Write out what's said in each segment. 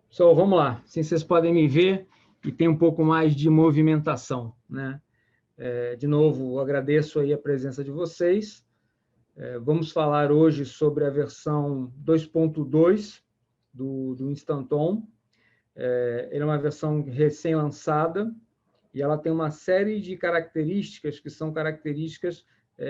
Pessoal, vamos lá. Assim vocês podem me ver e tem um pouco mais de movimentação, né? De novo, agradeço aí a presença de vocês. Vamos falar hoje sobre a versão 2.2 do Instanton. Ele é uma versão recém-lançada e ela tem uma série de características que são características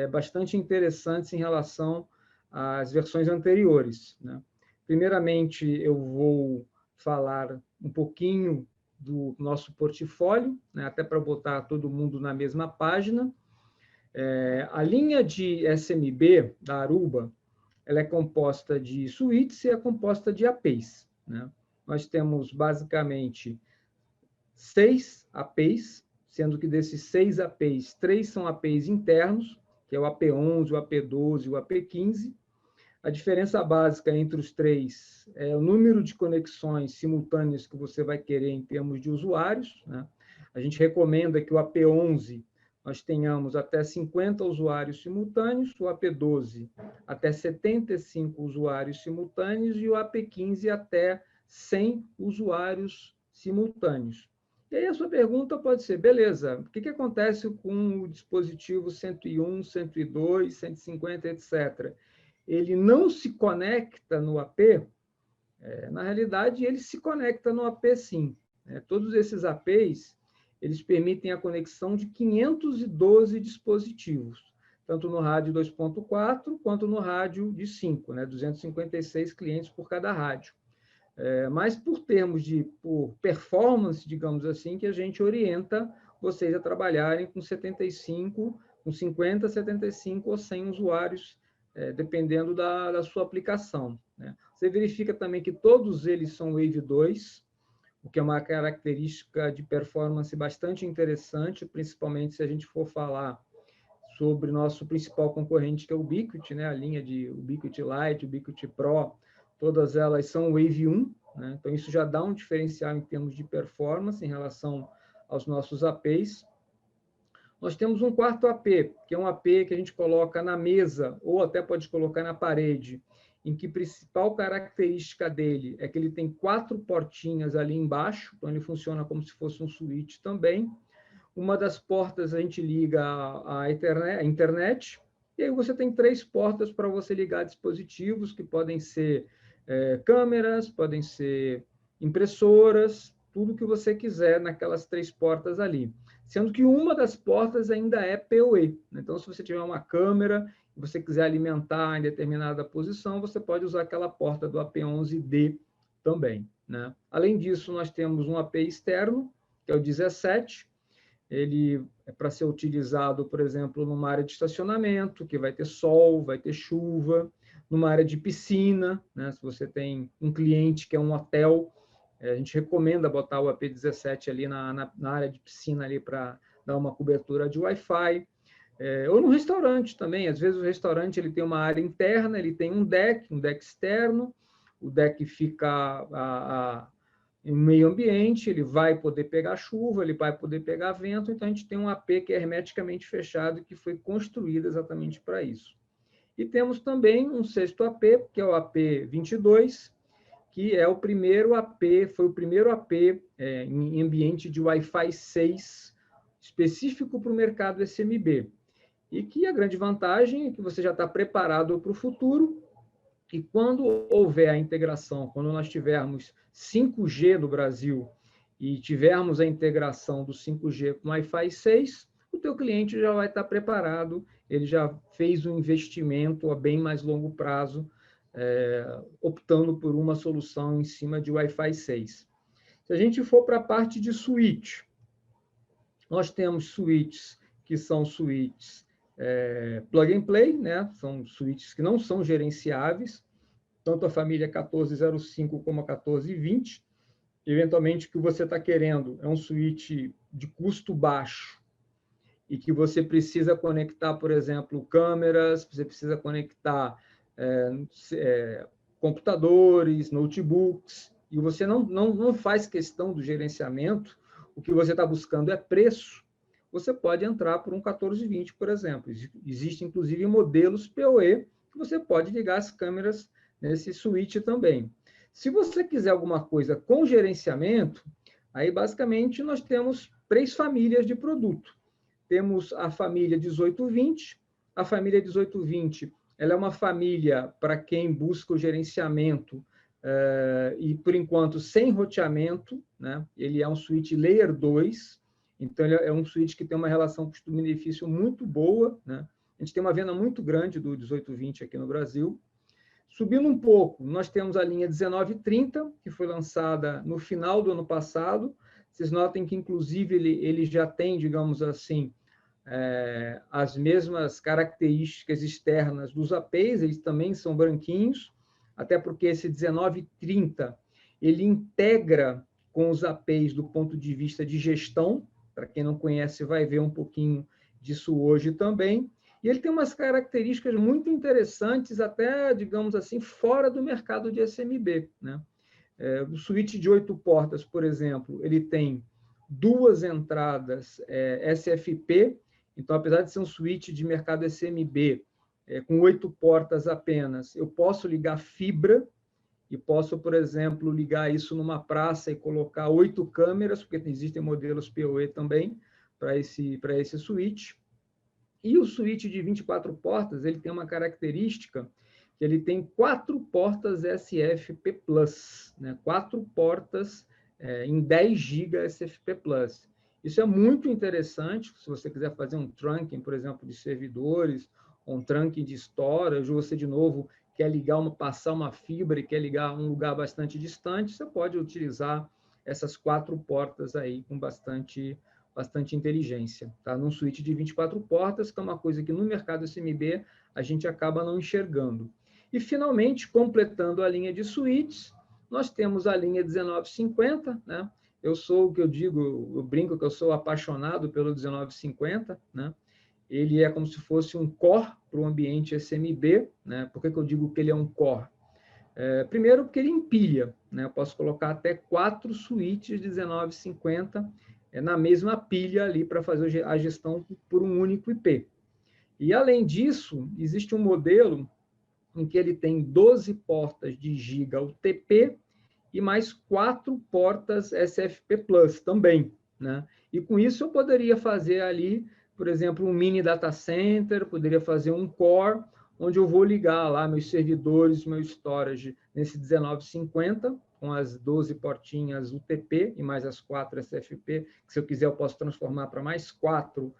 bastante interessantes em relação às versões anteriores, né? Primeiramente, eu vou falar um pouquinho do nosso portfólio, né, até para botar todo mundo na mesma página. A linha de SMB da Aruba, ela é composta de suítes e é composta de APs, né? Nós temos basicamente 6 APs, sendo que desses 6 APs, 3 são APs internos, que é o AP11, o AP12 e o AP15. A diferença básica entre os três é o número de conexões simultâneas que você vai querer em termos de usuários, né? A gente recomenda que o AP11 nós tenhamos até 50 usuários simultâneos, o AP12 até 75 usuários simultâneos e o AP15 até 100 usuários simultâneos. E aí a sua pergunta pode ser, beleza, o que acontece com o dispositivo 101, 102, 150, etc.? Ele não se conecta no AP? Na realidade, ele se conecta no AP sim. Todos esses APs, eles permitem a conexão de 512 dispositivos, tanto no rádio 2.4 quanto no rádio de 5, 256 clientes por cada rádio. Mas por por performance, digamos assim, que a gente orienta vocês a trabalharem com 75, com 50, 75 ou 100 usuários, dependendo da sua aplicação, né? Você verifica também que todos eles são Wave 2, o que é uma característica de performance bastante interessante, principalmente se a gente for falar sobre nosso principal concorrente, que é o Ubiquiti, né? A linha de Ubiquiti Lite, Ubiquiti Pro, todas elas são Wave 1, né? Então isso já dá um diferencial em termos de performance em relação aos nossos APs. Nós temos um quarto AP, que é um AP que a gente coloca na mesa, ou até pode colocar na parede, em que a principal característica dele é que ele tem 4 portinhas ali embaixo, então ele funciona como se fosse um switch também. Uma das portas a gente liga à internet, e aí você tem 3 portas para você ligar dispositivos, que podem ser câmeras, podem ser impressoras, tudo que você quiser naquelas 3 portas ali. Sendo que uma das portas ainda é PoE. Então, se você tiver uma câmera e você quiser alimentar em determinada posição, você pode usar aquela porta do AP11D também, né? Além disso, nós temos um AP externo, que é o 17. Ele é para ser utilizado, por exemplo, numa área de estacionamento, que vai ter sol, vai ter chuva, numa área de piscina, né? Se você tem um cliente que é um hotel, a gente recomenda botar o AP17 ali na área de piscina ali para dar uma cobertura de Wi-Fi. Ou no restaurante também, às vezes o restaurante ele tem uma área interna, ele tem um deck externo, o deck fica em meio ambiente, ele vai poder pegar chuva, ele vai poder pegar vento, então a gente tem um AP que é hermeticamente fechado, que foi construído exatamente para isso. E temos também um sexto AP, que é o AP22, que é o primeiro AP, foi o primeiro AP em ambiente de Wi-Fi 6, específico para o mercado SMB. E que a grande vantagem é que você já está preparado para o futuro, e quando houver a integração, quando nós tivermos 5G no Brasil e tivermos a integração do 5G com Wi-Fi 6, o teu cliente já vai estar preparado, ele já fez um investimento a bem mais longo prazo, optando por uma solução em cima de Wi-Fi 6. Se a gente for para a parte de switch, nós temos switches que são switches plug and play, né? São switches que não são gerenciáveis, tanto a família 1405 como a 1420. Eventualmente, o que você está querendo é um switch de custo baixo e que você precisa conectar, por exemplo, câmeras, você precisa conectar computadores, notebooks, e você não faz questão do gerenciamento, o que você está buscando é preço, você pode entrar por um 1420, por exemplo. Existem, inclusive, modelos PoE que você pode ligar as câmeras nesse switch também. Se você quiser alguma coisa com gerenciamento, aí basicamente nós temos 3 famílias de produto. Temos a família 1820. A família 1820, ela é uma família para quem busca o gerenciamento e, por enquanto, sem roteamento, né? Ele é um switch Layer 2, então ele é um switch que tem uma relação custo-benefício muito boa, né? A gente tem uma venda muito grande do 1820 aqui no Brasil. Subindo um pouco, nós temos a linha 1930, que foi lançada no final do ano passado. Vocês notem que, inclusive, ele já tem, digamos assim, as mesmas características externas dos APs, eles também são branquinhos, até porque esse 1930, ele integra com os APs do ponto de vista de gestão. Para quem não conhece, vai ver um pouquinho disso hoje também. E ele tem umas características muito interessantes, até, digamos assim, fora do mercado de SMB, né? O switch de 8 portas, por exemplo, ele tem 2 entradas SFP, então, apesar de ser um switch de mercado SMB, com 8 portas apenas, eu posso ligar fibra e posso, por exemplo, ligar isso numa praça e colocar 8 câmeras, porque existem modelos PoE também para esse switch. E o switch de 24 portas, ele tem uma característica que ele tem 4 portas SFP+, né? 4 portas em 10 GB SFP+. Isso é muito interessante, se você quiser fazer um trunking, por exemplo, de servidores, ou um trunking de storage, ou você, de novo, quer passar uma fibra e quer ligar um lugar bastante distante, você pode utilizar essas 4 portas aí com bastante inteligência, tá? Num switch de 24 portas, que é uma coisa que no mercado SMB a gente acaba não enxergando. E, finalmente, completando a linha de switches, nós temos a linha 1950, né? Eu sou o que eu digo, eu brinco que eu sou apaixonado pelo 1950, né? Ele é como se fosse um core para o ambiente SMB, né? Por que eu digo que ele é um core? Primeiro, porque ele empilha, né? Eu posso colocar até 4 switches de 1950 na mesma pilha ali para fazer a gestão por um único IP. E, além disso, existe um modelo em que ele tem 12 portas de giga UTP e mais 4 portas SFP+ também, né? E com isso eu poderia fazer ali, por exemplo, um mini data center, poderia fazer um core, onde eu vou ligar lá meus servidores, meu storage nesse 1950, com as 12 portinhas UTP e mais as 4 SFP, que, se eu quiser, eu posso transformar para mais 4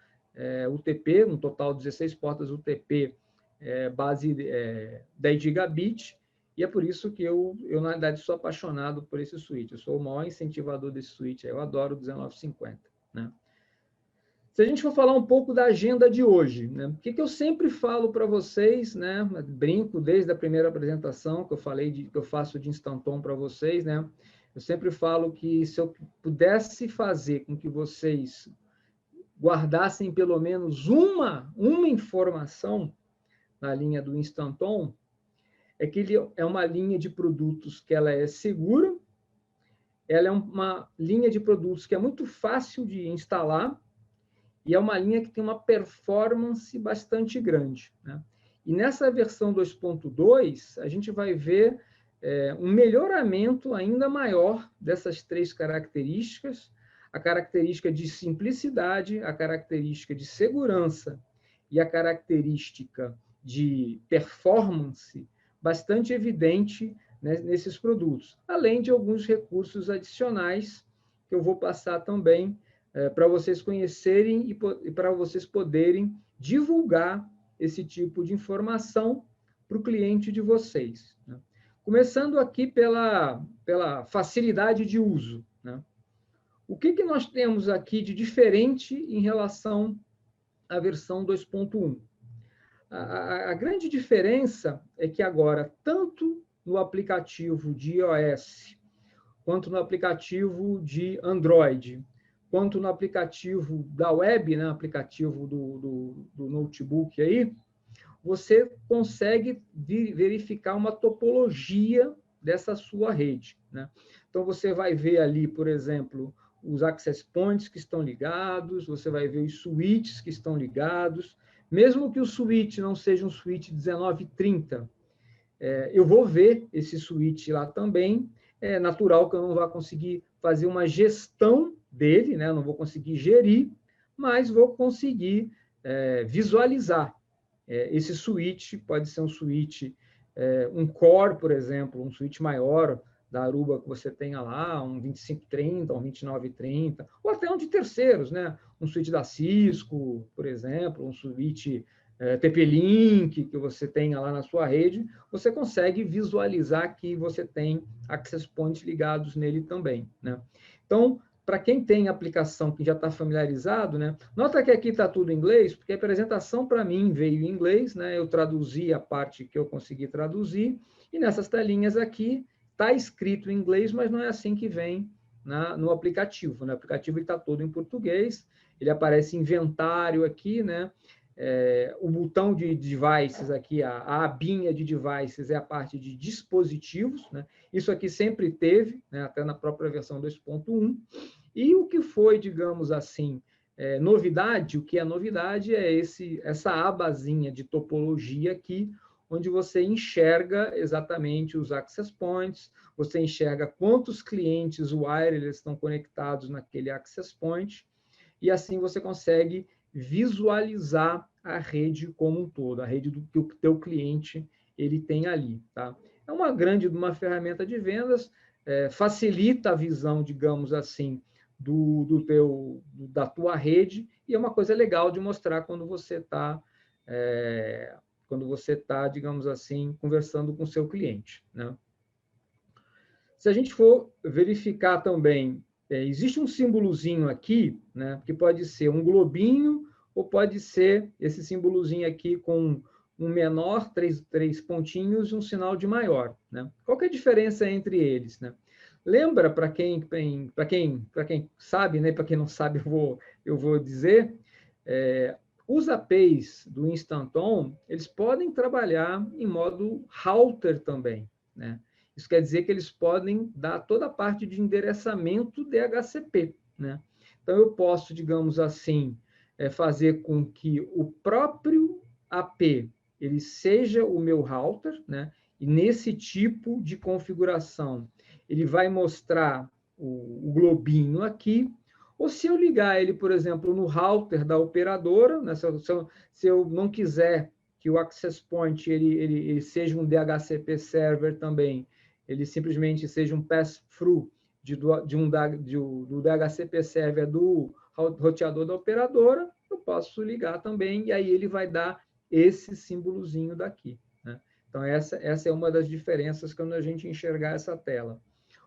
UTP, um total de 16 portas UTP, base 10 gigabit, e é por isso que eu, na verdade, sou apaixonado por esse switch. Eu sou o maior incentivador desse switch, eu adoro o 1950, né? Se a gente for falar um pouco da agenda de hoje, né? O que eu sempre falo para vocês, né? Brinco desde a primeira apresentação que eu falei que eu faço de Instanton para vocês, né? Eu sempre falo que, se eu pudesse fazer com que vocês guardassem pelo menos uma informação na linha do Instanton, é que ele é uma linha de produtos que ela é segura, ela é uma linha de produtos que é muito fácil de instalar, e é uma linha que tem uma performance bastante grande, né? E nessa versão 2.2, a gente vai ver um melhoramento ainda maior dessas 3 características: a característica de simplicidade, a característica de segurança e a característica de performance bastante evidente, né, nesses produtos, além de alguns recursos adicionais que eu vou passar também para vocês conhecerem e para vocês poderem divulgar esse tipo de informação para o cliente de vocês, né? Começando aqui pela facilidade de uso, né? O que nós temos aqui de diferente em relação à versão 2.1? A grande diferença é que agora, tanto no aplicativo de iOS, quanto no aplicativo de Android, quanto no aplicativo da web, né, aplicativo do notebook aí, você consegue verificar uma topologia dessa sua rede, né? Então, você vai ver ali, por exemplo, os access points que estão ligados, você vai ver os switches que estão ligados, mesmo que o switch não seja um switch 1930, eu vou ver esse switch lá também. É natural que eu não vá conseguir fazer uma gestão dele, né? Não vou conseguir gerir, mas vou conseguir visualizar. Esse switch pode ser um switch, um core, por exemplo, um switch maior da Aruba que você tenha lá, um 2530, um 2930, ou até um de terceiros, né? Um switch da Cisco, por exemplo, um switch TP-Link que você tenha lá na sua rede, você consegue visualizar que você tem access points ligados nele também, né? Então, para quem tem aplicação que já está familiarizado, né? Nota que aqui está tudo em inglês, porque a apresentação para mim veio em inglês, né? Eu traduzi a parte que eu consegui traduzir, e nessas telinhas aqui está escrito em inglês, mas não é assim que vem no aplicativo. No aplicativo ele está todo em português, ele aparece inventário aqui, né? O botão de devices aqui, a abinha de devices é a parte de dispositivos, né? Isso aqui sempre teve, né? Até na própria versão 2.1. E o que foi, digamos assim, novidade, o que é novidade é essa abazinha de topologia aqui, onde você enxerga exatamente os access points, você enxerga quantos clientes wireless estão conectados naquele access point, e assim você consegue visualizar a rede como um todo, a rede do que o teu cliente ele tem ali, tá? É uma ferramenta de vendas, facilita a visão, digamos assim, da tua rede, e é uma coisa legal de mostrar quando você está, digamos assim, conversando com o seu cliente, né? Se a gente for verificar também, existe um símbolozinho aqui, né, que pode ser um globinho, ou pode ser esse símbolozinho aqui com um menor, três pontinhos, e um sinal de maior, né? Qual que é a diferença entre eles, né? Lembra, para quem sabe, né? Para quem não sabe, eu vou dizer, os APIs do Instant On, eles podem trabalhar em modo router também, né? Isso quer dizer que eles podem dar toda a parte de endereçamento DHCP, né? Então, eu posso, digamos assim, fazer com que o próprio AP ele seja o meu router, né? E nesse tipo de configuração, ele vai mostrar o globinho aqui, ou se eu ligar ele, por exemplo, no router da operadora, né? Se eu não quiser que o access point ele seja um DHCP server também, ele simplesmente seja um pass-through do DHCP server do roteador da operadora, eu posso ligar também, e aí ele vai dar esse símbolozinho daqui, né? Então, essa é uma das diferenças quando a gente enxergar essa tela.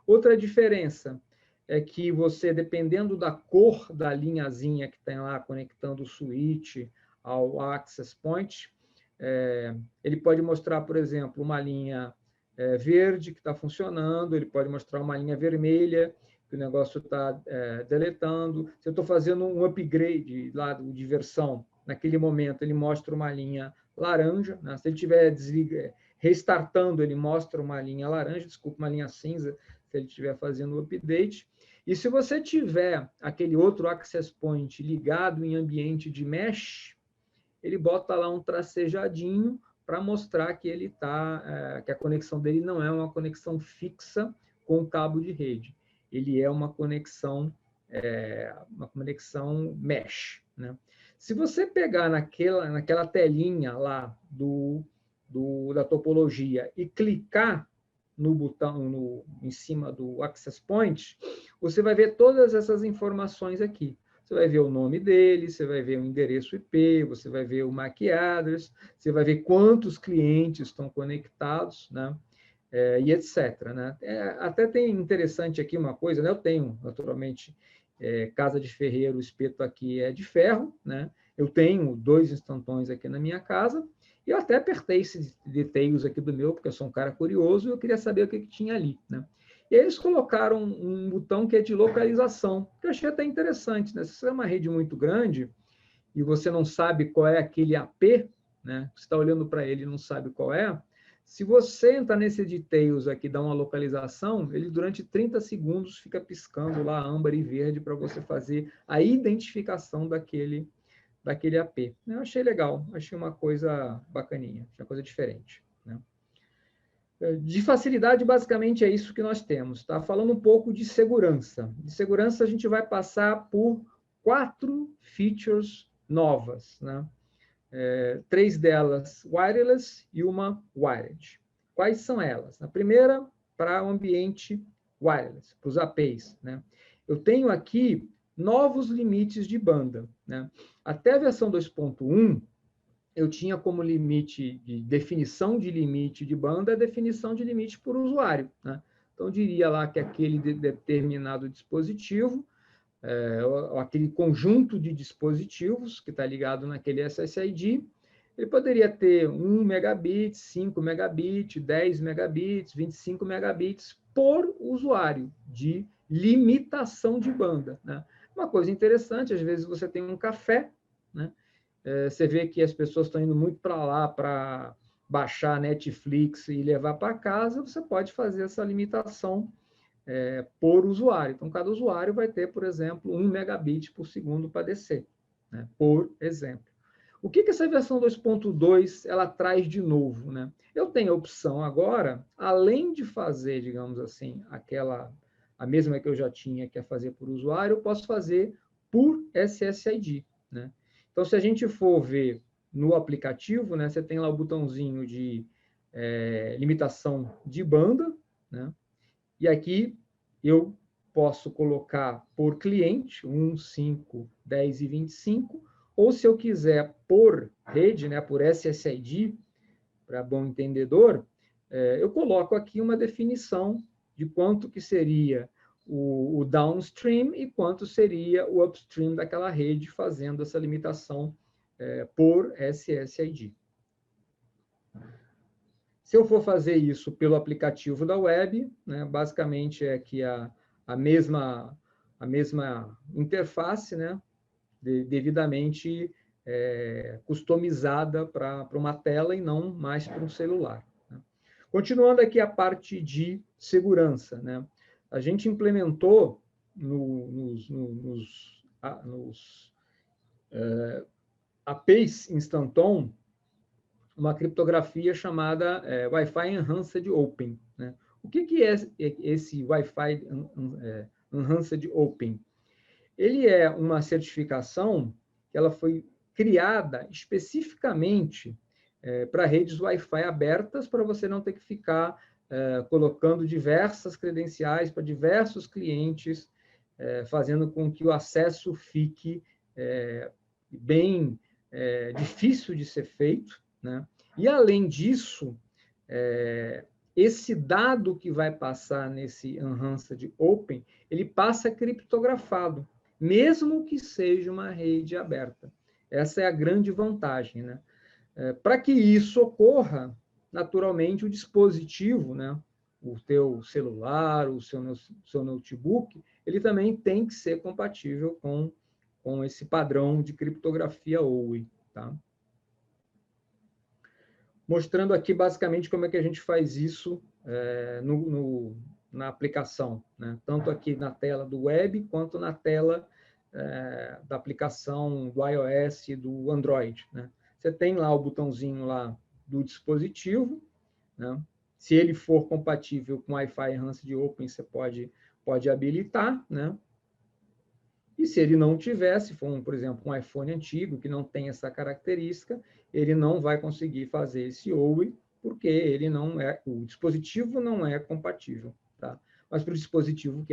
Outra diferença é que você, dependendo da cor da linhazinha que tem lá conectando o switch ao access point, ele pode mostrar, por exemplo, uma linha verde que está funcionando, ele pode mostrar uma linha vermelha que o negócio está deletando. Se eu estou fazendo um upgrade lá de versão, naquele momento ele mostra uma linha laranja, né? Se ele estiver restartando, ele mostra uma linha laranja, desculpa, uma linha cinza, se ele estiver fazendo o update. E se você tiver aquele outro access point ligado em ambiente de mesh, ele bota lá um tracejadinho para mostrar que ele que a conexão dele não é uma conexão fixa com o cabo de rede. Ele é uma conexão mesh, né? Se você pegar naquela telinha lá da topologia e clicar no botão em cima do access point, você vai ver todas essas informações aqui. Você vai ver o nome dele, você vai ver o endereço IP, você vai ver o MAC address, você vai ver quantos clientes estão conectados, né? E etc. Né? Até tem interessante aqui uma coisa, né? Eu tenho, naturalmente, casa de ferreiro, o espeto aqui é de ferro, né? Eu tenho 2 instantões aqui na minha casa, e eu até apertei esses details aqui do meu, porque eu sou um cara curioso, e eu queria saber o que tinha ali, né? E eles colocaram um botão que é de localização, que eu achei até interessante, né? Se você é uma rede muito grande e você não sabe qual é aquele AP, né? Você está olhando para ele e não sabe qual é, se você entrar nesse details aqui, dar uma localização, ele durante 30 segundos fica piscando lá âmbar e verde para você fazer a identificação daquele AP. Eu achei legal, achei uma coisa bacaninha, achei uma coisa diferente, né? De facilidade, basicamente, é isso que nós temos. Tá? Falando um pouco de segurança. De segurança, a gente vai passar por 4 features novas, né? 3 delas wireless e uma wired. Quais são elas? A primeira, para o ambiente wireless, para os APs, né? Eu tenho aqui novos limites de banda, né? Até a versão 2.1, eu tinha como limite de definição de limite de banda a definição de limite por usuário, né? Então, eu diria lá que aquele determinado dispositivo, aquele conjunto de dispositivos que está ligado naquele SSID, ele poderia ter 1 megabit, 5 megabits, 10 megabits, 25 megabits por usuário de limitação de banda, né? Uma coisa interessante, às vezes você tem um café, né? Você vê que as pessoas estão indo muito para lá para baixar Netflix e levar para casa, você pode fazer essa limitação por usuário. Então, cada usuário vai ter, por exemplo, 1 megabit por segundo para descer, né? Por exemplo. O que essa versão 2.2 ela traz de novo, né? Eu tenho a opção agora, além de fazer, digamos assim, a mesma que eu já tinha, que é fazer por usuário, eu posso fazer por SSID, né? Então, se a gente for ver no aplicativo, né, você tem lá o botãozinho de limitação de banda, né? E aqui eu posso colocar por cliente 1, 5, 10 e 25, ou se eu quiser por rede, né, por SSID, para bom entendedor, eu coloco aqui uma definição de quanto que seria o downstream e quanto seria o upstream daquela rede, fazendo essa limitação por SSID. Se eu for fazer isso pelo aplicativo da web, né, basicamente é que a mesma interface, né, devidamente customizada para uma tela e não mais para um celular, né? Continuando aqui a parte de segurança, né? A gente implementou nos APs Instanton uma criptografia chamada Wi-Fi Enhanced Open, né? O que é esse Wi-Fi Enhanced Open? Ele é uma certificação que ela foi criada especificamente para redes Wi-Fi abertas, para você não ter que ficar colocando diversas credenciais para diversos clientes, fazendo com que o acesso fique bem difícil de ser feito, né? E, além disso, esse dado que vai passar nesse Enhanced Open, ele passa criptografado, mesmo que seja uma rede aberta. Essa é a grande vantagem, né? Para que isso ocorra, naturalmente, o dispositivo, né, o teu celular, o seu notebook, ele também tem que ser compatível com esse padrão de criptografia OWI, tá? Mostrando aqui, basicamente, como é que a gente faz isso na aplicação, né? Tanto aqui na tela do web, quanto na tela da aplicação do iOS e do Android, né? Você tem lá o botãozinho lá do dispositivo, né? Se ele for compatível com Wi-Fi Enhanced Open, você pode habilitar, né? E se ele não tiver, se for, por exemplo, um iPhone antigo, que não tem essa característica, ele não vai conseguir fazer esse OWI, porque o dispositivo não é compatível, tá? Mas para o dispositivo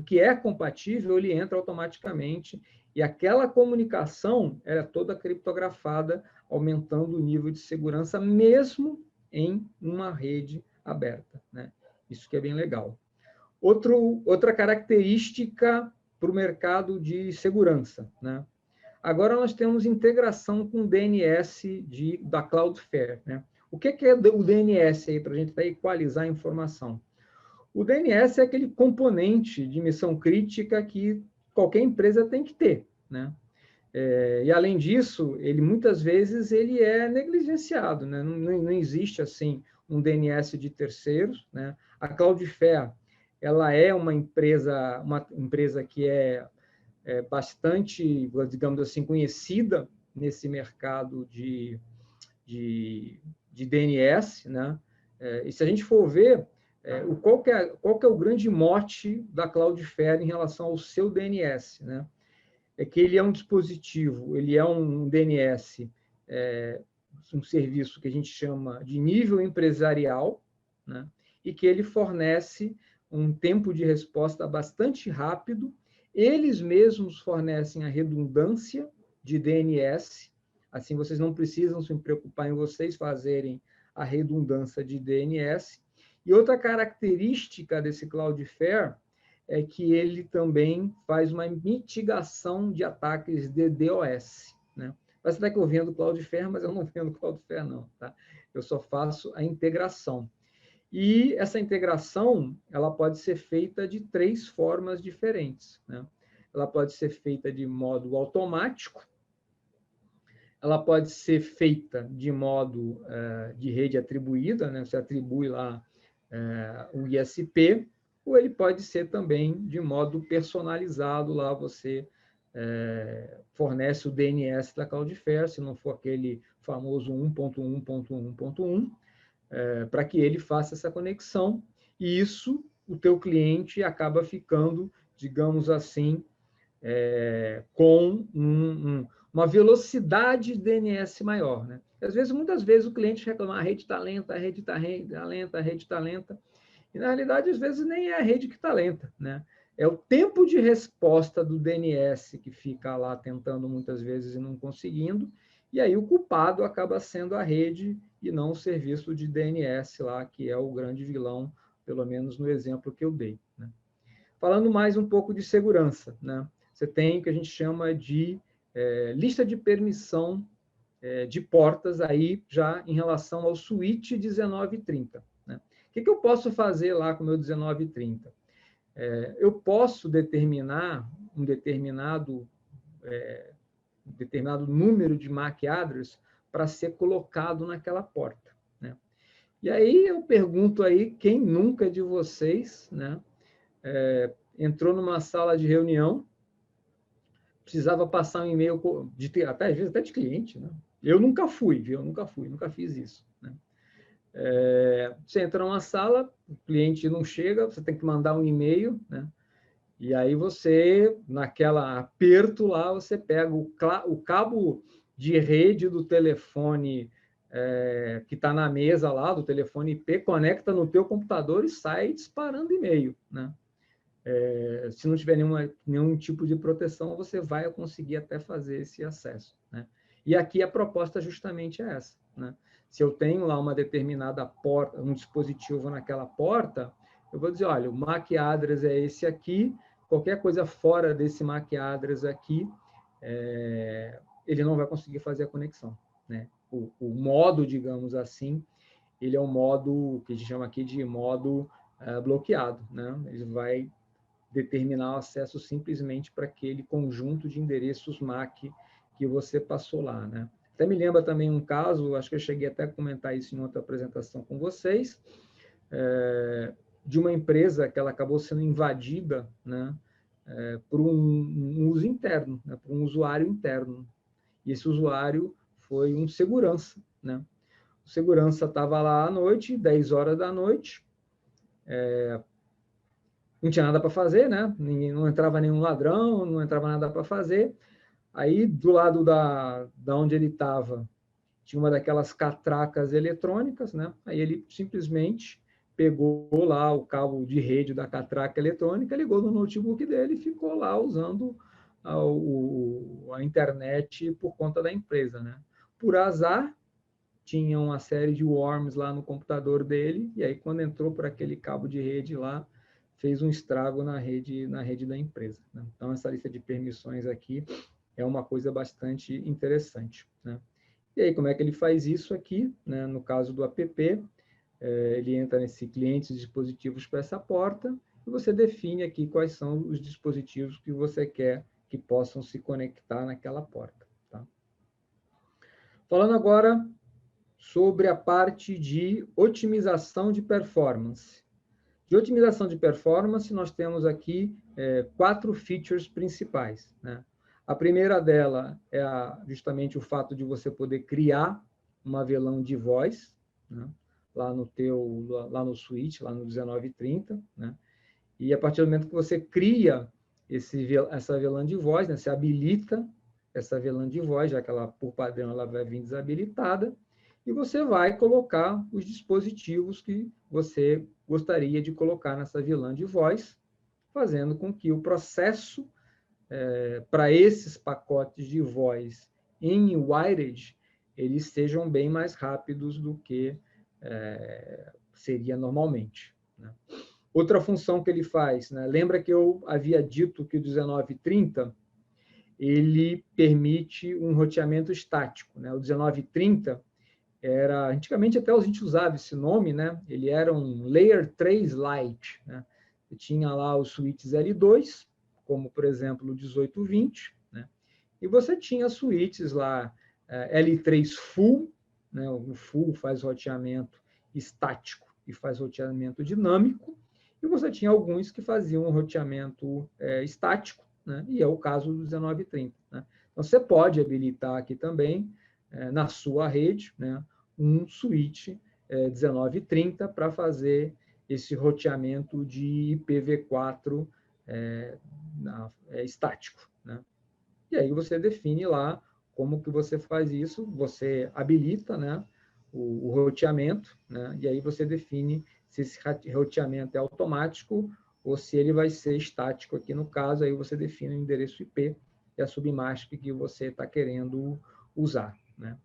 que é compatível, ele entra automaticamente, e aquela comunicação é toda criptografada, aumentando o nível de segurança, mesmo em uma rede aberta, né? Isso que é bem legal. Outra característica para o mercado de segurança, né? Agora nós temos integração com o DNS da Cloudflare, né? O que é o DNS aí, para a gente equalizar a informação? O DNS é aquele componente de missão crítica que qualquer empresa tem que ter, né? E, além disso, muitas vezes ele é negligenciado, né? Não existe, assim, um DNS de terceiros, né? A Cloudflare, ela é uma empresa que é bastante, digamos assim, conhecida nesse mercado de DNS, né? E se a gente for ver, qual que é o grande mote da Cloudflare em relação ao seu DNS, né? É que ele é um dispositivo, ele é um DNS, um serviço que a gente chama de nível empresarial, né? E que ele fornece um tempo de resposta bastante rápido. Eles mesmos fornecem a redundância de DNS, assim vocês não precisam se preocupar em vocês fazerem a redundância de DNS. E outra característica desse Cloudflare é que ele também faz uma mitigação de ataques de DDoS, né? Parece até que eu vendo Cloudflare, mas eu não vendo Cloudflare, não, tá? Eu só faço a integração. E essa integração, ela pode ser feita de 3 formas diferentes, né? Ela pode ser feita de modo automático, ela pode ser feita de modo de rede atribuída, né? Você atribui lá o ISP, ou ele pode ser também de modo personalizado, lá você fornece o DNS da Cloudflare, se não for aquele famoso 1.1.1.1, para que ele faça essa conexão, e isso o teu cliente acaba ficando, digamos assim, com uma velocidade de DNS maior, né? Às vezes, muitas vezes, o cliente reclama, a rede está lenta, a rede está lenta, a rede está lenta, e, na realidade, às vezes, nem é a rede que está lenta, né? É o tempo de resposta do DNS que fica lá tentando muitas vezes e não conseguindo, e aí o culpado acaba sendo a rede e não o serviço de DNS lá, que é o grande vilão, pelo menos no exemplo que eu dei, né? Falando mais um pouco de segurança, né? Você tem o que a gente chama de lista de permissão de portas aí já em relação ao switch 1930, né? O que eu posso fazer lá com o meu 1930? Eu posso determinar um determinado número de MAC address para ser colocado naquela porta, né? E aí eu pergunto aí, quem nunca de vocês, né, entrou numa sala de reunião, precisava passar um e-mail, até às vezes até de cliente, né? Eu nunca fui, viu? Eu nunca fiz isso, né? Você entra numa sala, o cliente não chega, você tem que mandar um e-mail, né? E aí você, naquela aperto lá, você pega o cabo de rede do telefone que está na mesa lá, do telefone IP, conecta no teu computador e sai disparando e-mail, né? Se não tiver nenhum tipo de proteção, você vai conseguir até fazer esse acesso, né? E aqui a proposta justamente é essa, né? Se eu tenho lá uma determinada porta, um dispositivo naquela porta, eu vou dizer, olha, o MAC address é esse aqui, qualquer coisa fora desse MAC address aqui, ele não vai conseguir fazer a conexão, né? O modo, digamos assim, ele é um modo que a gente chama aqui de modo bloqueado, né? Ele vai determinar o acesso simplesmente para aquele conjunto de endereços MAC que você passou lá, né? Até me lembra também um caso, acho que eu cheguei até a comentar isso em outra apresentação com vocês, de uma empresa que ela acabou sendo invadida, né, por um uso interno, né, por um usuário interno. E esse usuário foi um segurança, né? O segurança estava lá à noite, 10 horas da noite, não tinha nada para fazer, né? Não entrava nenhum ladrão, não entrava nada para fazer. Aí, do lado da onde ele estava, tinha uma daquelas catracas eletrônicas, né? Aí ele simplesmente pegou lá o cabo de rede da catraca eletrônica, ligou no notebook dele e ficou lá usando a internet por conta da empresa, né? Por azar, tinha uma série de worms lá no computador dele, e aí quando entrou por aquele cabo de rede lá, fez um estrago na rede da empresa, né? Então, essa lista de permissões aqui é uma coisa bastante interessante, né? E aí, como é que ele faz isso aqui, né? No caso do app, ele entra nesse clientes e dispositivos para essa porta, e você define aqui quais são os dispositivos que você quer que possam se conectar naquela porta, tá? Falando agora sobre a parte de otimização de performance. De otimização de performance, nós temos aqui 4 features principais, né? A primeira dela é justamente o fato de você poder criar uma avelã de voz, né? lá no switch, lá no 1930, né? E a partir do momento que você cria essa VLAN de voz, né? Você habilita essa VLAN de voz, já que ela, por padrão, ela vai vir desabilitada, e você vai colocar os dispositivos que você gostaria de colocar nessa VLAN de voz, fazendo com que o processo para esses pacotes de voz em wired, eles sejam bem mais rápidos do que seria normalmente, né? Outra função que ele faz, né? Lembra que eu havia dito que o 1930 ele permite um roteamento estático, né? O 1930 antigamente até a gente usava esse nome, né? Ele era um Layer 3 Lite, né? Você tinha lá os switches L2, como por exemplo o 1820, né? E você tinha switches lá L3 Full, né? O Full faz roteamento estático e faz roteamento dinâmico, e você tinha alguns que faziam um roteamento estático, né? E é o caso do 1930, né? Então você pode habilitar aqui também na sua rede, né, um switch 1930 para fazer esse roteamento de IPv4 estático, né? E aí você define lá como que você faz isso, você habilita, né, o roteamento, né, e aí você define se esse roteamento é automático ou se ele vai ser estático aqui no caso, aí você define o endereço IP e a submask que você está querendo usar, né?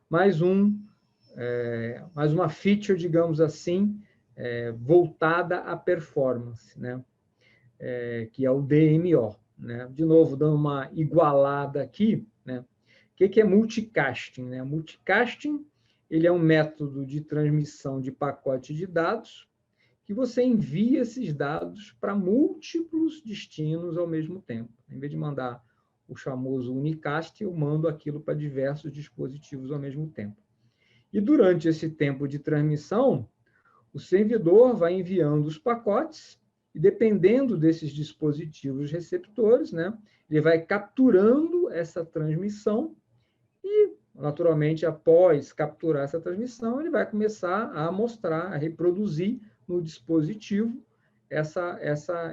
Mais uma feature, digamos assim, voltada à performance, né? Que é o DMO, né? De novo, dando uma igualada aqui, né? O que é multicasting, né? Multicasting, ele é um método de transmissão de pacote de dados que você envia esses dados para múltiplos destinos ao mesmo tempo. Em vez de mandar o famoso unicast, eu mando aquilo para diversos dispositivos ao mesmo tempo. E durante esse tempo de transmissão, o servidor vai enviando os pacotes e, dependendo desses dispositivos receptores, né, ele vai capturando essa transmissão e, naturalmente, após capturar essa transmissão, ele vai começar a mostrar, a reproduzir no dispositivo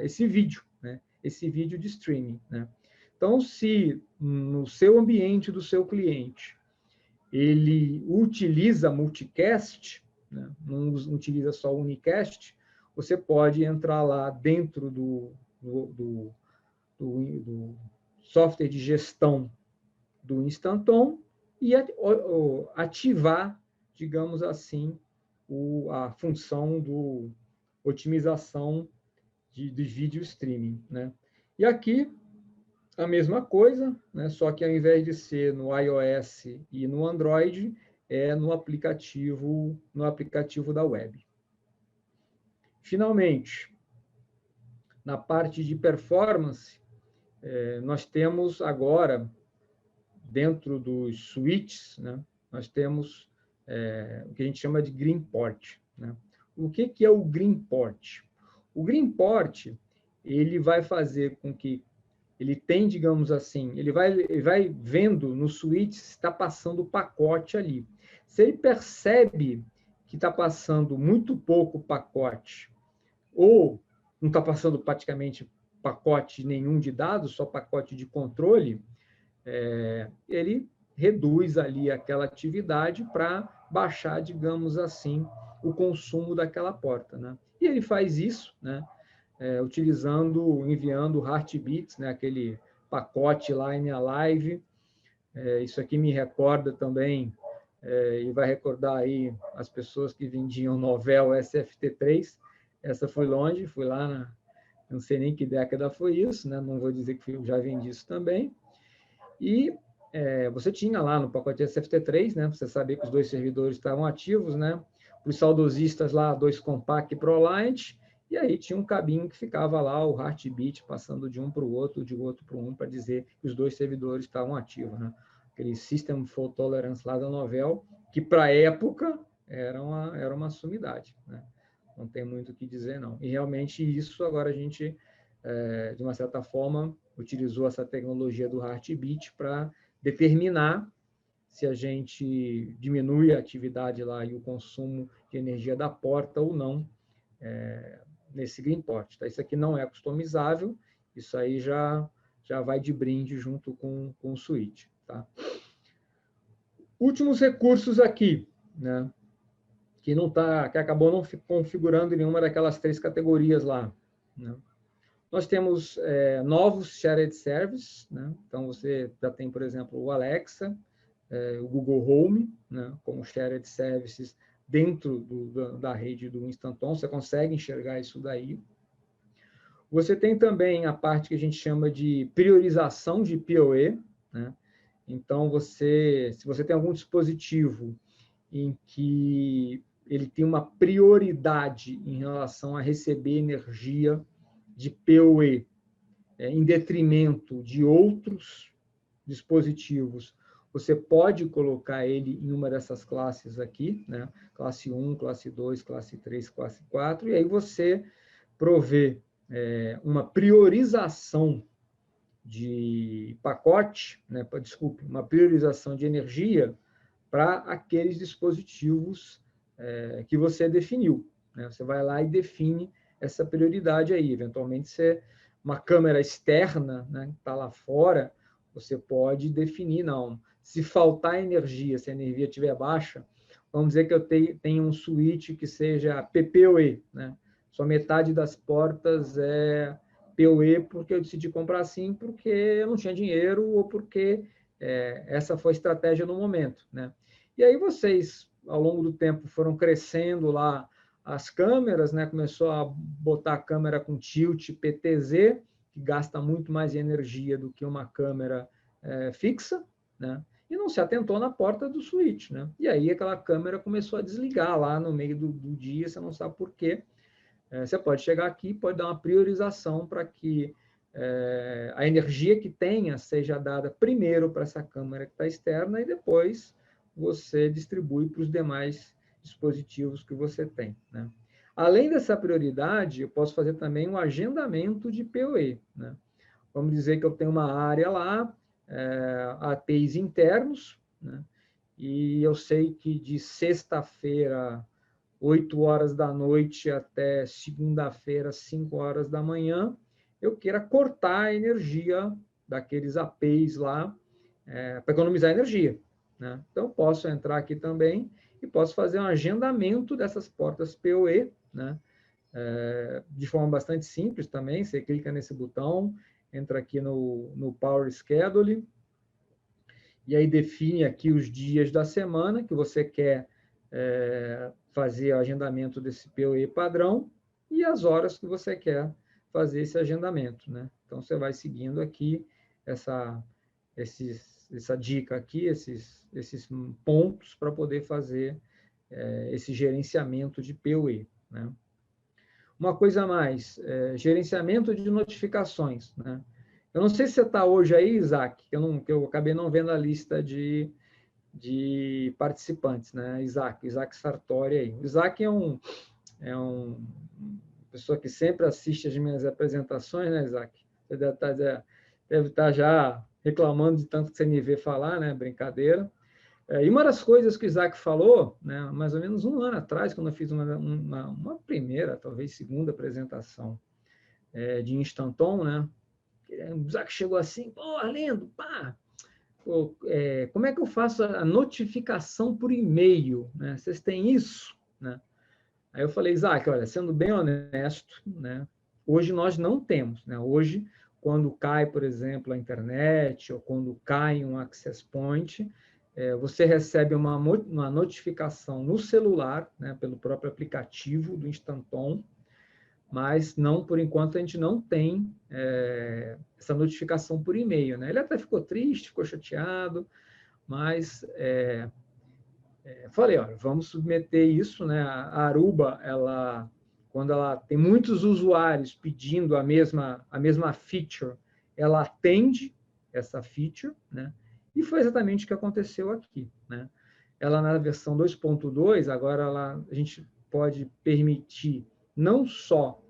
esse vídeo, né, esse vídeo de streaming, né? Então, se no seu ambiente do seu cliente ele utiliza multicast, né, não utiliza só unicast, você pode entrar lá dentro do software de gestão do Instanton e ativar, digamos assim, a função do otimização de vídeo streaming, né? E aqui a mesma coisa, né? Só que ao invés de ser no iOS e no Android, é no aplicativo da web. Finalmente, na parte de performance, nós temos agora, dentro dos switches, né, nós temos o que a gente chama de Green Port, né? O que é o Green Port? O Green Port, ele vai fazer com que ele tem, digamos assim, ele vai vendo no switch se está passando o pacote ali. Se ele percebe que está passando muito pouco pacote, ou não está passando praticamente pacote nenhum de dados, só pacote de controle, ele reduz ali aquela atividade para baixar, digamos assim, o consumo daquela porta, né? E ele faz isso, né, enviando Heartbeats, né, aquele pacote Line Alive. Isso aqui me recorda também, e vai recordar aí as pessoas que vendiam Novell SFT3. Essa foi longe, fui lá, não sei nem que década foi isso, né? Não vou dizer que eu já vendi isso também. E você tinha lá no pacote SFT3, né? Você sabia que os dois servidores estavam ativos, né? Para os saudosistas lá, 2 Compact ProLiant, e aí tinha um cabinho que ficava lá, o Heartbeat, passando de um para o outro, de outro para um, para dizer que os dois servidores estavam ativos, né? Aquele System Fault Tolerance lá da Novell, que para a época era uma sumidade, né? Não tem muito o que dizer, não. E realmente isso agora a gente, de uma certa forma, utilizou essa tecnologia do Heartbeat para determinar se a gente diminui a atividade lá e o consumo de energia da porta ou não nesse Greenport. Tá? Isso aqui não é customizável, isso aí já vai de brinde junto com o switch. Tá? Últimos recursos aqui, né? que acabou não configurando nenhuma daquelas 3 categorias lá. Né? Nós temos novos shared services, né? Então você já tem, por exemplo, o Alexa, o Google Home, né? Como shared services dentro da rede do Instanton, você consegue enxergar isso daí. Você tem também a parte que a gente chama de priorização de PoE, né? Então, se você tem algum dispositivo em que ele tem uma prioridade em relação a receber energia de PoE, em detrimento de outros dispositivos, você pode colocar ele em uma dessas classes aqui, né? Classe 1, classe 2, classe 3, classe 4, e aí você provê uma priorização de pacote, né? Desculpe, uma priorização de energia para aqueles dispositivos que você definiu. Né? Você vai lá e define essa prioridade aí. Eventualmente, uma câmera externa, né, que está lá fora, você pode definir, não. Se faltar energia, se a energia estiver baixa, vamos dizer que eu tenho um switch que seja PPoE, né? Só metade das portas é PoE porque eu decidi comprar assim porque eu não tinha dinheiro ou porque essa foi a estratégia no momento, né? E aí vocês, ao longo do tempo, foram crescendo lá as câmeras, né? Começou a botar a câmera com tilt PTZ, que gasta muito mais energia do que uma câmera fixa, né? E não se atentou na porta do switch, né? E aí aquela câmera começou a desligar lá no meio do dia, você não sabe por quê. Você pode chegar aqui, pode dar uma priorização para que a energia que tenha seja dada primeiro para essa câmera que está externa e depois você distribui para os demais dispositivos que você tem. Né? Além dessa prioridade, eu posso fazer também um agendamento de PoE. Né? Vamos dizer que eu tenho uma área lá, APIs internos, né? E eu sei que de sexta-feira, 8 horas da noite até segunda-feira, 5 horas da manhã, eu queira cortar a energia daqueles APIs lá para economizar energia. Né? Então, posso entrar aqui também e posso fazer um agendamento dessas portas PoE, né? De forma bastante simples também. Você clica nesse botão, entra aqui no Power Schedule, e aí define aqui os dias da semana que você quer fazer o agendamento desse PoE padrão e as horas que você quer fazer esse agendamento. Né? Então, você vai seguindo aqui essa dica aqui, esses pontos para poder fazer esse gerenciamento de PoE. Né? Uma coisa a mais, gerenciamento de notificações. Né? Eu não sei se você está hoje aí, Isaac, que eu acabei não vendo a lista de participantes, né? Isaac Sartori aí. O Isaac é uma pessoa que sempre assiste as minhas apresentações, né, Isaac? Você deve estar já reclamando de tanto que você me vê falar, né? Brincadeira. E uma das coisas que o Isaac falou, né, mais ou menos um ano atrás, quando eu fiz uma primeira, talvez segunda apresentação de Instanton, né? O Isaac chegou assim, pô, Arlindo, pá, como é que eu faço a notificação por e-mail? Né? Vocês têm isso? Né? Aí eu falei, Isaac, olha, sendo bem honesto, né, hoje nós não temos. Né? Hoje, quando cai, por exemplo, a internet, ou quando cai um access point, você recebe uma notificação no celular, né, pelo próprio aplicativo do Instanton, mas não, por enquanto, a gente não tem essa notificação por e-mail. Né? Ele até ficou triste, ficou chateado, mas falei, olha, vamos submeter isso. Né? A Aruba, quando ela tem muitos usuários pedindo a mesma feature, ela atende essa feature, né? E foi exatamente o que aconteceu aqui. Né? Ela, na versão 2.2, agora a gente pode permitir não só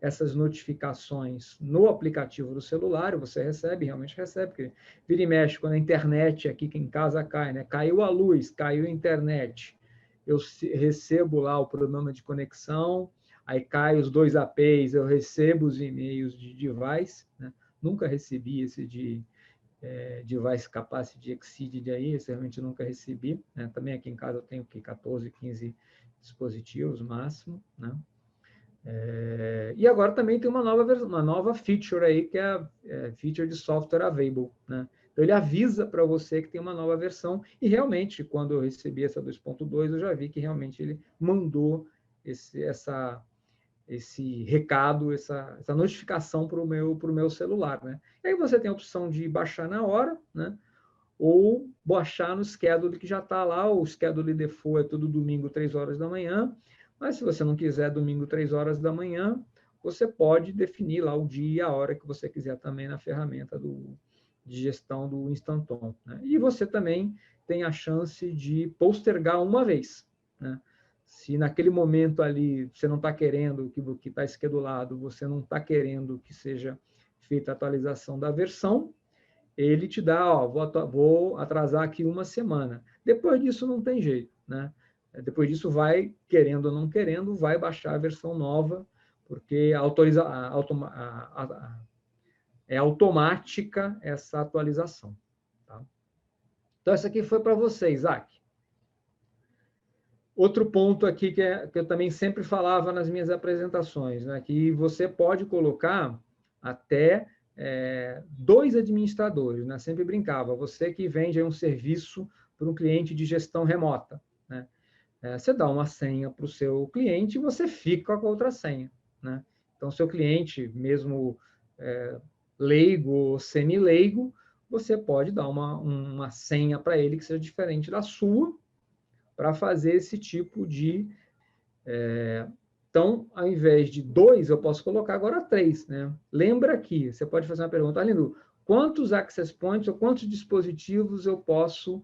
essas notificações no aplicativo do celular, você recebe, realmente recebe, porque vira e mexe, quando a internet aqui em casa cai, né? Caiu a luz, caiu a internet, eu recebo lá o problema de conexão, aí cai os 2 APs, eu recebo os e-mails de device, né? Nunca recebi esse de device capacity exceeded aí, esse realmente nunca recebi, né? Também aqui em casa eu tenho 14, 15 dispositivos máximo, né? E agora também tem uma nova feature aí, que é a feature de software available, né? Então, ele avisa para você que tem uma nova versão, e realmente, quando eu recebi essa 2.2, eu já vi que realmente ele mandou esse recado, essa notificação para o meu celular, né? E aí você tem a opção de baixar na hora, né? Ou baixar no schedule que já está lá, o schedule default é todo domingo, 3 horas da manhã, mas se você não quiser domingo, 3 horas da manhã, você pode definir lá o dia e a hora que você quiser também na ferramenta de gestão do Instanton, né? E você também tem a chance de postergar uma vez, né? Se naquele momento ali você não está querendo que está schedulado, você não está querendo que seja feita a atualização da versão, ele te dá, ó, vou atrasar aqui uma semana. Depois disso não tem jeito, né? Depois disso vai, querendo ou não querendo, vai baixar a versão nova, porque é automática essa atualização. Tá? Então, essa aqui foi para você, Isaac. Outro ponto aqui que eu também sempre falava nas minhas apresentações, né, que você pode colocar até 2 administradores, né? Sempre brincava, você que vende um serviço para um cliente de gestão remota, né? Você dá uma senha para o seu cliente e você fica com a outra senha, né? Então, seu cliente, mesmo leigo ou semi-leigo, você pode dar uma senha para ele que seja diferente da sua, para fazer esse tipo de... Então, ao invés de 2, eu posso colocar agora 3, né? Lembra que você pode fazer uma pergunta, Arlindo, quantos access points ou quantos dispositivos eu posso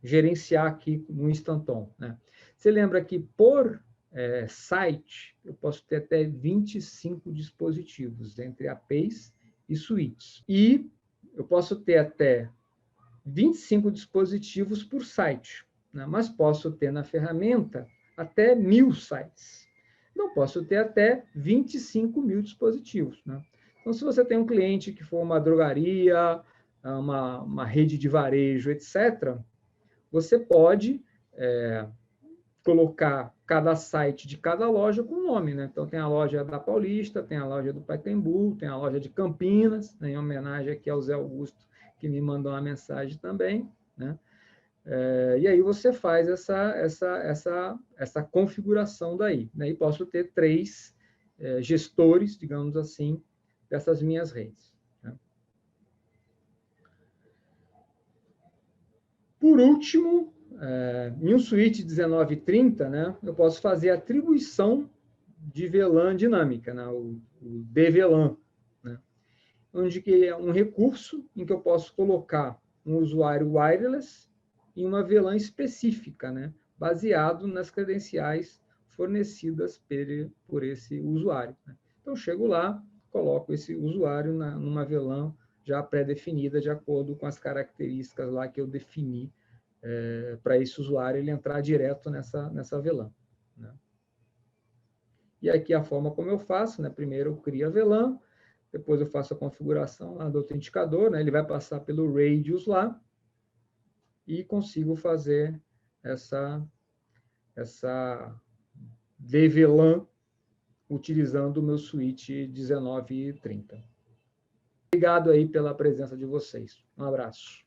gerenciar aqui no Instanton, né? Você lembra que por site, eu posso ter até 25 dispositivos, entre APs e suítes. E eu posso ter até 25 dispositivos por site, né? Mas posso ter na ferramenta até 1.000 sites. Não posso ter até 25.000 dispositivos, né? Então, se você tem um cliente que for uma drogaria, uma rede de varejo, etc., você pode colocar cada site de cada loja com nome, né? Então, tem a loja da Paulista, tem a loja do Pacaembu, tem a loja de Campinas, né? Em homenagem aqui ao Zé Augusto, que me mandou uma mensagem também, né? E aí você faz essa configuração daí, né? E posso ter 3 gestores, digamos assim, dessas minhas redes, né? Por último, em um suíte 1930, né, eu posso fazer atribuição de VLAN dinâmica, né, o DVLAN, né, onde que é um recurso em que eu posso colocar um usuário wireless em uma VLAN específica, né, baseado nas credenciais fornecidas por esse usuário, né. Então, eu chego lá, coloco esse usuário numa VLAN já pré-definida, de acordo com as características lá que eu defini para esse usuário ele entrar direto nessa VLAN, né? E aqui a forma como eu faço, né? Primeiro eu crio a VLAN, depois eu faço a configuração lá do autenticador, né? Ele vai passar pelo Radius lá e consigo fazer essa VLAN utilizando o meu switch 1930. Obrigado aí pela presença de vocês. Um abraço.